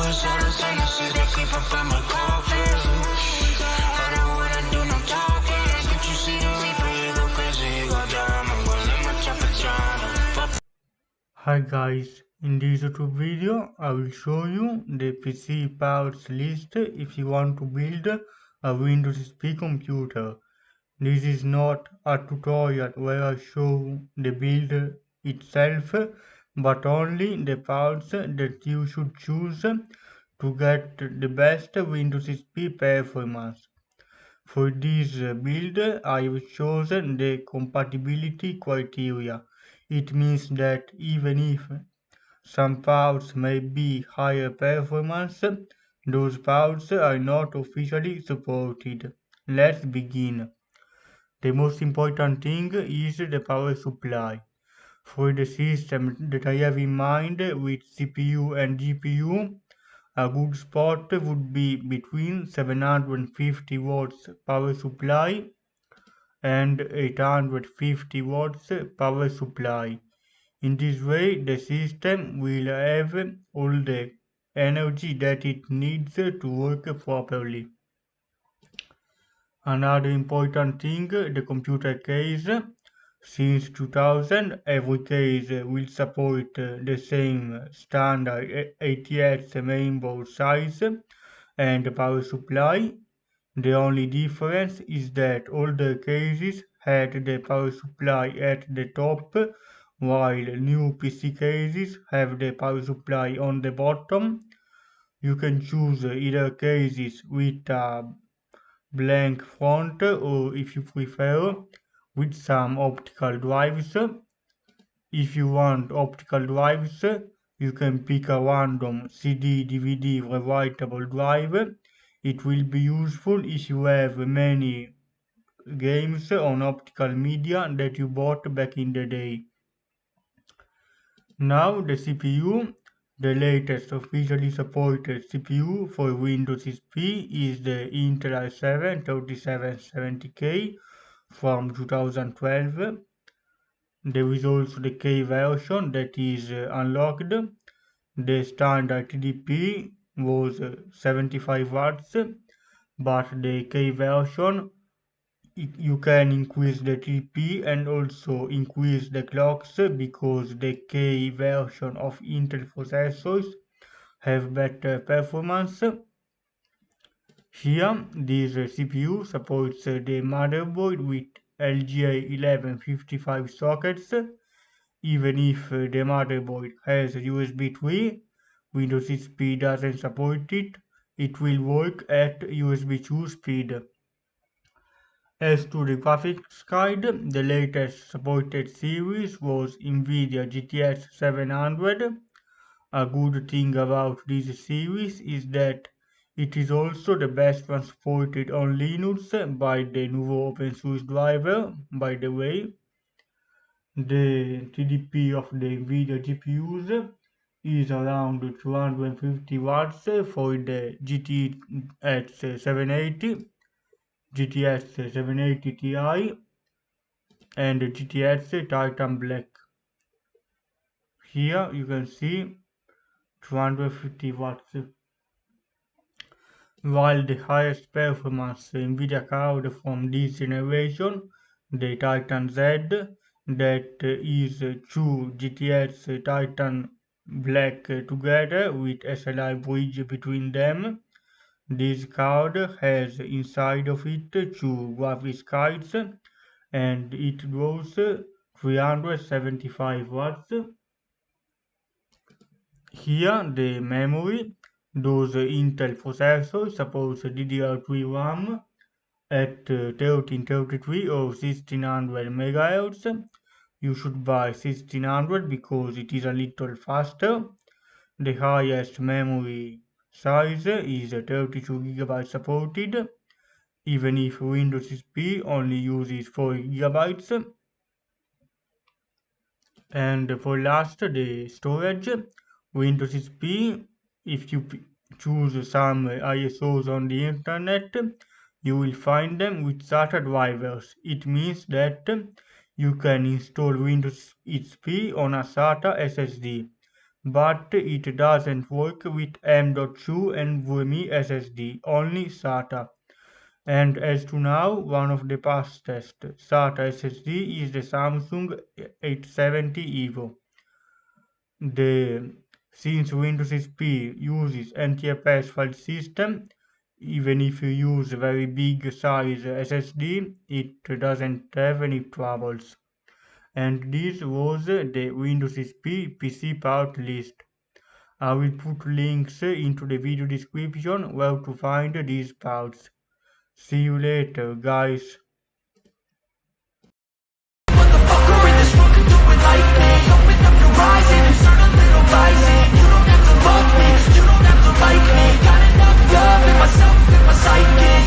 it's all the same, I said I keep up on my coffee. Harder what I do, no talking. Can't you see the reaper, he go crazy, he go down. I'm gonna let my chopper drown. Hi guys, in this YouTube video I will show you the PC parts list if you want to build a Windows XP computer. This is not a tutorial where I show the build itself, but only the parts that you should choose to get the best Windows XP performance. For this build, I have chosen the compatibility criteria. It means that even if some parts may be higher performance, those parts are not officially supported. Let's begin. The most important thing is the power supply. For the system that I have in mind with CPU and GPU, a good spot would be between 750 watts power supply and 850 watts power supply. In this way, the system will have all the energy that it needs to work properly. Another important thing, the computer case. Since 2000, every case will support the same standard ATX mainboard size and power supply. The only difference is that older cases had the power supply at the top, while new PC cases have the power supply on the bottom. You can choose either cases with a blank front or, if you prefer, with some optical drives. If you want optical drives, you can pick a random CD, DVD rewritable drive. It will be useful if you have many games on optical media that you bought back in the day. Now the CPU. The latest officially supported CPU for Windows XP is the Intel i7 3770K from 2012. There is also the K version that is unlocked. The standard TDP was 75 watts, but the K version you can increase the TDP and also increase the clocks because the K version of Intel processors have better performance. Here, this CPU supports the motherboard with LGA 1155 sockets. Even if the motherboard has USB 3, Windows XP doesn't support it. It will work at USB 2 speed. As to the graphics card, the latest supported series was NVIDIA GTX 700. A good thing about this series is that it is also the best one supported on Linux by the Nouveau open source driver, by the way. The TDP of the NVIDIA GPUs is around 250 watts for the GTX 780, GTX 780 Ti and GTX Titan Black. Here you can see 250 watts. While the highest performance NVIDIA card from this generation, the Titan Z, that is two GTX Titan Black together with SLI bridge between them. This card has inside of it two graphics cards and it draws 375 watts. Here the memory. Those Intel processors support DDR3 RAM at 1333 or 1600 MHz. You should buy 1600 because it is a little faster. The highest memory size is 32 GB supported, even if Windows XP only uses 4 GB. And for last, the storage. Windows XP, if you choose some ISOs on the internet, you will find them with SATA drivers. It means that you can install Windows XP on a SATA SSD. but it doesn't work with M.2 and NVMe SSD, only SATA. And as to now, one of the fastest SATA SSD is the Samsung 870 EVO. Since Windows XP uses NTFS file system, even if you use very big size SSD, it doesn't have any troubles. And this was the Windows XP PC part list. I will put links into the video description where to find these parts. See you later, guys.